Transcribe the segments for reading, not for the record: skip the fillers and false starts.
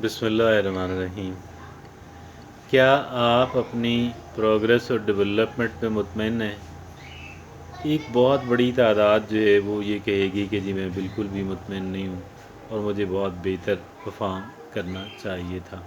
बिस्मिल्लाहिर्रहमानिर्रहीम। क्या आप अपनी प्रोग्रेस और डेवलपमेंट पे मुतमईन हैं? एक बहुत बड़ी तादाद जो है वो ये कहेगी कि जी मैं बिल्कुल भी मुतमईन नहीं हूँ और मुझे बहुत बेहतर परफॉर्म करना चाहिए था।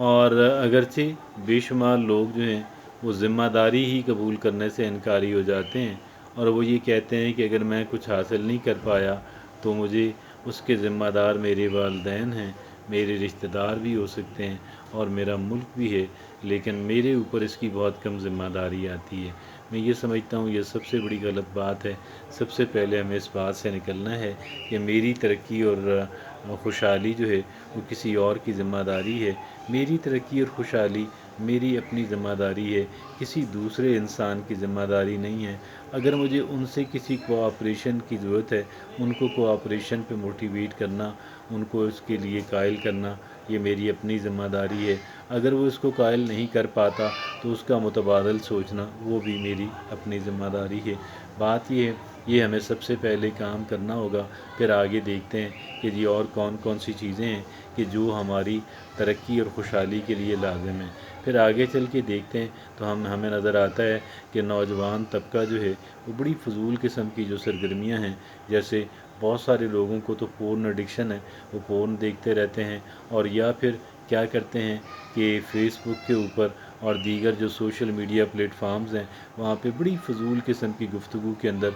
और अगरचे बेशुमार लोग जो हैं वो ज़िम्मेदारी ही कबूल करने से इनकारी हो जाते हैं और वो ये कहते हैं कि अगर मैं कुछ हासिल नहीं कर पाया तो मुझे उसके ज़िम्मेदार मेरे वालिदैन हैं, मेरे रिश्तेदार भी हो सकते हैं और मेरा मुल्क भी है, लेकिन मेरे ऊपर इसकी बहुत कम ज़िम्मेदारी आती है। मैं ये समझता हूँ ये सबसे बड़ी गलत बात है। सबसे पहले हमें इस बात से निकलना है कि मेरी तरक्की और खुशहाली जो है वो किसी और की ज़िम्मेदारी है। मेरी तरक्की और खुशहाली मेरी अपनी ज़िम्मेदारी है, किसी दूसरे इंसान की ज़िम्मेदारी नहीं है। अगर मुझे उनसे किसी कोऑपरेशन की ज़रूरत है, उनको कोऑपरेशन पे मोटिवेट करना, उनको इसके लिए कायल करना, ये मेरी अपनी ज़िम्मेदारी है। अगर वो इसको कायल नहीं कर पाता तो उसका मुतबादल सोचना वो भी मेरी अपनी ज़िम्मेदारी है। बात ये है, ये हमें सबसे पहले काम करना होगा, फिर आगे देखते हैं कि जी और कौन कौन सी चीज़ें हैं कि जो हमारी तरक्की और खुशहाली के लिए लाज़िम है। फिर आगे चल के देखते हैं तो हमें नज़र आता है कि नौजवान तबका जो है वो बड़ी फ़जूल किस्म की जो सरगर्मियाँ हैं, जैसे बहुत सारे लोगों को तो फ़ोन एडिक्शन है, वो फ़ोन देखते रहते हैं और या फिर क्या करते हैं कि फ़ेसबुक के ऊपर और दीगर जो सोशल मीडिया प्लेटफार्म्स हैं वहाँ पे बड़ी फ़जूल किस्म की गुफ्तगू के अंदर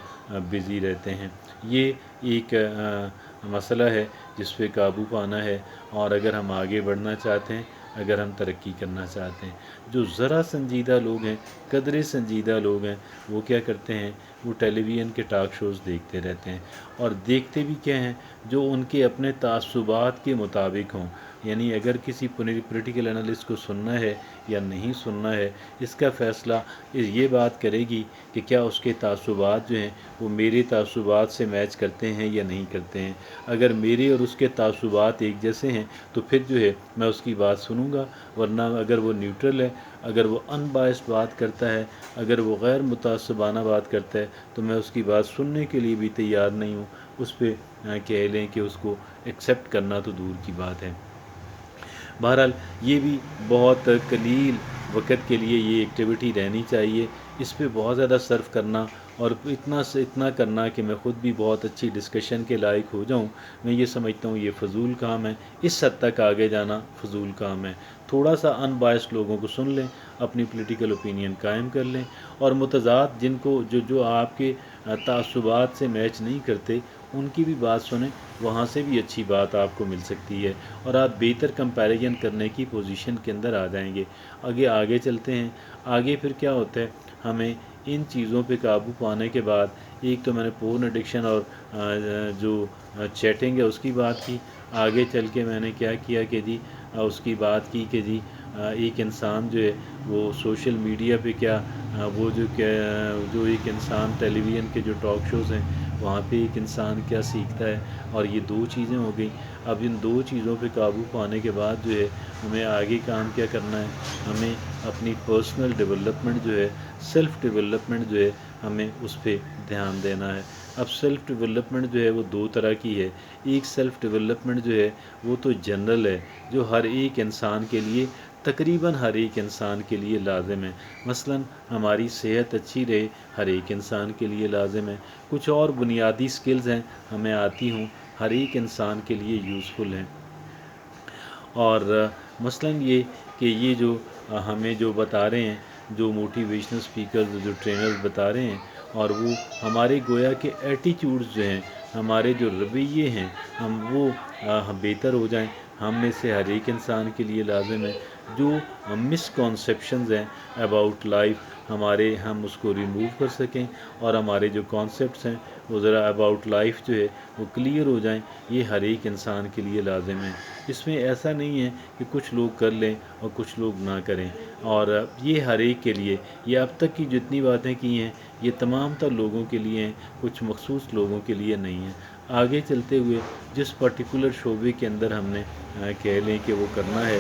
बिज़ी रहते हैं। ये एक मसला है जिस पे काबू पाना है और अगर हम आगे बढ़ना चाहते हैं, अगर हम तरक्की करना चाहते हैं। जो ज़रा संजीदा लोग हैं, कदरे संजीदा लोग हैं, वो क्या करते हैं, वो टेलीविज़न के टॉक शोज़ देखते रहते हैं और देखते भी क्या हैं, जो उनके अपने तासुबात के मुताबिक हों। यानी अगर किसी पॉलिटिकल एनालिस्ट को सुनना है या नहीं सुनना है, इसका फ़ैसला ये बात करेगी कि क्या उसके तासुबात जो हैं वो मेरे तासुबात से मैच करते हैं या नहीं करते हैं। अगर मेरे और उसके तासुबात एक जैसे हैं तो फिर जो है मैं उसकी बात सुनूंगा, वरना अगर वो न्यूट्रल है, अगर वो अनबायस्ड बात करता है, अगर वो गैर मुतासबाना बात करता है तो मैं उसकी बात सुनने के लिए भी तैयार नहीं हूँ। उस पर कह लें कि उसको एक्सेप्ट करना तो दूर की बात है। बहरहाल ये भी बहुत कलील वक़्त के लिए ये एक्टिविटी रहनी चाहिए। इस पे बहुत ज़्यादा सर्फ करना और इतना से इतना करना कि मैं ख़ुद भी बहुत अच्छी डिस्कशन के लायक हो जाऊं, मैं ये समझता हूँ ये फ़जूल काम है। इस हद तक आगे जाना फ़जूल काम है। थोड़ा सा अनबायस्ड लोगों को सुन लें, अपनी पॉलिटिकल ओपिनियन कायम कर लें और मुतज़ाद जिनको जो जो आपके तासुबात से मैच नहीं करते उनकी भी बात सुनें, वहाँ से भी अच्छी बात आपको मिल सकती है और आप बेहतर कंपैरिजन करने की पोजीशन के अंदर आ जाएंगे। आगे आगे चलते हैं। आगे फिर क्या होता है, हमें इन चीज़ों पे काबू पाने के बाद, एक तो मैंने पोर्न एडिक्शन और जो चैटिंग है उसकी बात की। आगे चल के मैंने क्या किया कि जी उसकी बात की कि जी एक इंसान जो है वो सोशल मीडिया पे क्या वो जो एक इंसान टेलीविज़न के जो टॉक शोज़ हैं वहाँ पे एक इंसान क्या सीखता है, और ये दो चीज़ें हो गई। अब इन दो चीज़ों पे काबू पाने के बाद जो है हमें आगे काम क्या करना है, हमें अपनी पर्सनल डेवलपमेंट जो है, सेल्फ़ डेवलपमेंट जो है, हमें उस पर ध्यान देना है। अब सेल्फ़ डेवलपमेंट जो है वो दो तरह की है। एक सेल्फ़ डेवलपमेंट जो है वो तो जनरल है, जो हर एक इंसान के लिए, तकरीबन हर एक इंसान के लिए लाजिम है। मसलन हमारी सेहत अच्छी रहे, हर एक इंसान के लिए लाजिम है। कुछ और बुनियादी स्किल्स हैं हमें आती हों, हर एक इंसान के लिए यूज़फुल हैं। और मसलन ये कि ये जो हमें जो बता रहे हैं, जो मोटिवेशनल स्पीकर्स जो ट्रेनर्स बता रहे हैं, और वो हमारे गोया के एटीट्यूड्स जो हैं, हमारे जो रवैये हैं, हम वो बेहतर हो जाएं, हम में से हर एक इंसान के लिए लाजिम है। जो मिसकॉन्सेप्शंस हैं अबाउट लाइफ हमारे, हम उसको रिमूव कर सकें और हमारे जो कॉन्सेप्ट्स हैं वो ज़रा अबाउट लाइफ जो है वो क्लियर हो जाएं, ये हर एक इंसान के लिए लाजिम है। इसमें ऐसा नहीं है कि कुछ लोग कर लें और कुछ लोग ना करें, और ये हर एक के लिए, ये अब तक की जितनी बातें की हैं ये तमाम तर लोगों के लिए हैं, कुछ मखसूस लोगों के लिए नहीं है। आगे चलते हुए जिस पर्टिकुलर शोबे के अंदर हमने कह लें कि वो करना है,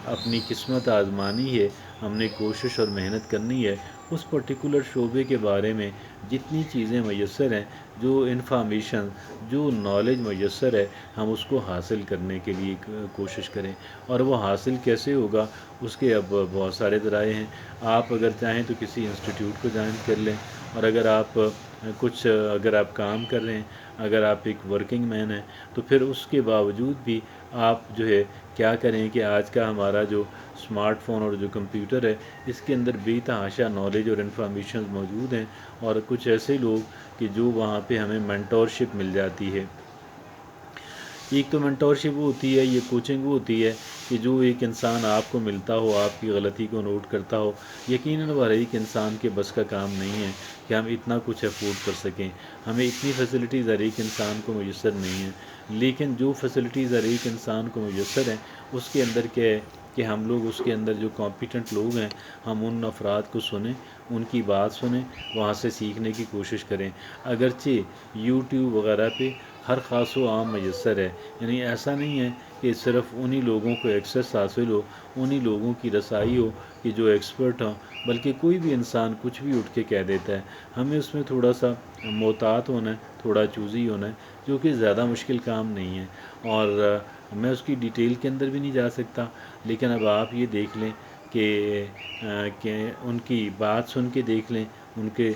अपनी किस्मत आजमानी है, हमने कोशिश और मेहनत करनी है, اس پرٹیکولر شعبے کے بارے میں جتنی چیزیں میسر ہیں، جو انفارمیشن، جو نالج میسر ہے، ہم اس کو حاصل کرنے کے لیے کوشش کریں۔ اور وہ حاصل کیسے ہوگا، اس کے اب بہت سارے ذرائع ہیں۔ آپ اگر چاہیں تو کسی انسٹیٹیوٹ کو جوائن کر لیں، اور اگر آپ کام کر رہے ہیں، اگر آپ ایک ورکنگ مین ہیں، تو پھر اس کے باوجود بھی آپ جو ہے کیا کریں کہ آج کا ہمارا جو اسمارٹ فون اور جو کمپیوٹر ہے، اس کے اندر بے تحاشا نالج اور انفارمیشن موجود ہیں، اور کچھ ایسے لوگ کہ جو وہاں پہ ہمیں مینٹورشپ مل جاتی ہے۔ ایک تو مینٹورشپ وہ ہوتی ہے، یہ کوچنگ وہ ہوتی ہے کہ جو ایک انسان آپ کو ملتا ہو، آپ کی غلطی کو نوٹ کرتا ہو۔ یقیناً وہ ہر ایک انسان کے بس کا کام نہیں ہے کہ ہم اتنا کچھ افورڈ کر سکیں، ہمیں اتنی فیسلٹیز ہر ایک انسان کو میسر نہیں ہیں، لیکن جو فیسلٹیز ہر ایک انسان کو میسر ہیں، اس کے اندر کیا ہے کہ ہم لوگ اس کے اندر جو کمپیٹنٹ لوگ ہیں، ہم ان افراد کو سنیں، ان کی بات سنیں، وہاں سے سیکھنے کی کوشش کریں۔ اگرچہ یوٹیوب وغیرہ پہ ہر خاص و عام میسر ہے، یعنی ایسا نہیں ہے کہ صرف انہی لوگوں کو ایکسیس حاصل ہو، انہی لوگوں کی رسائی ہو کہ جو ایکسپرٹ ہوں، بلکہ کوئی بھی انسان کچھ بھی اٹھ کے کہہ دیتا ہے۔ ہمیں اس میں تھوڑا سا محتاط ہونا ہے، تھوڑا چوزی ہونا ہے، جو کہ زیادہ مشکل کام نہیں ہے، اور میں اس کی ڈیٹیل کے اندر بھی نہیں جا سکتا، لیکن اب آپ یہ دیکھ لیں کہ ان کی بات سن کے دیکھ لیں، ان کے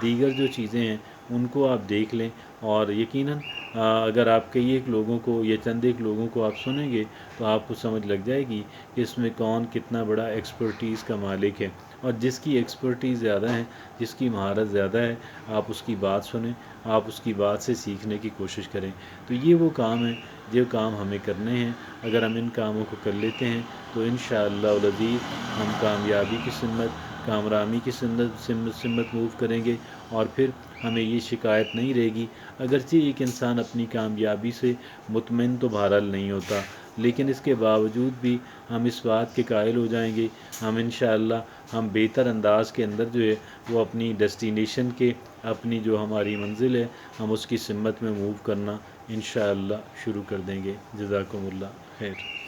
دیگر جو چیزیں ہیں ان کو آپ دیکھ لیں، اور یقیناً اگر آپ کئی ایک لوگوں کو یا چند ایک لوگوں کو آپ سنیں گے تو آپ کو سمجھ لگ جائے گی کہ اس میں کون کتنا بڑا ایکسپرٹیز کا مالک ہے، اور جس کی ایکسپرٹیز زیادہ ہے، جس کی مہارت زیادہ ہے، آپ اس کی بات سنیں، آپ اس کی بات سے سیکھنے کی کوشش کریں۔ تو یہ وہ کام ہے جو کام ہمیں کرنے ہیں۔ اگر ہم ان کاموں کو کر لیتے ہیں تو انشاءاللہ العزیز ہم کامیابی کی سمت، کامرانی کی سمت موو کریں گے، اور پھر ہمیں یہ شکایت نہیں رہے گی۔ اگرچہ ایک انسان اپنی کامیابی سے مطمئن تو بہرحال نہیں ہوتا، لیکن اس کے باوجود بھی ہم اس بات کے قائل ہو جائیں گے، ہم انشاءاللہ ہم بہتر انداز کے اندر جو ہے وہ اپنی ڈیسٹینیشن کے، اپنی جو ہماری منزل ہے، ہم اس کی سمت میں موو کرنا انشاءاللہ شروع کر دیں گے۔ جزاکم اللہ خیر۔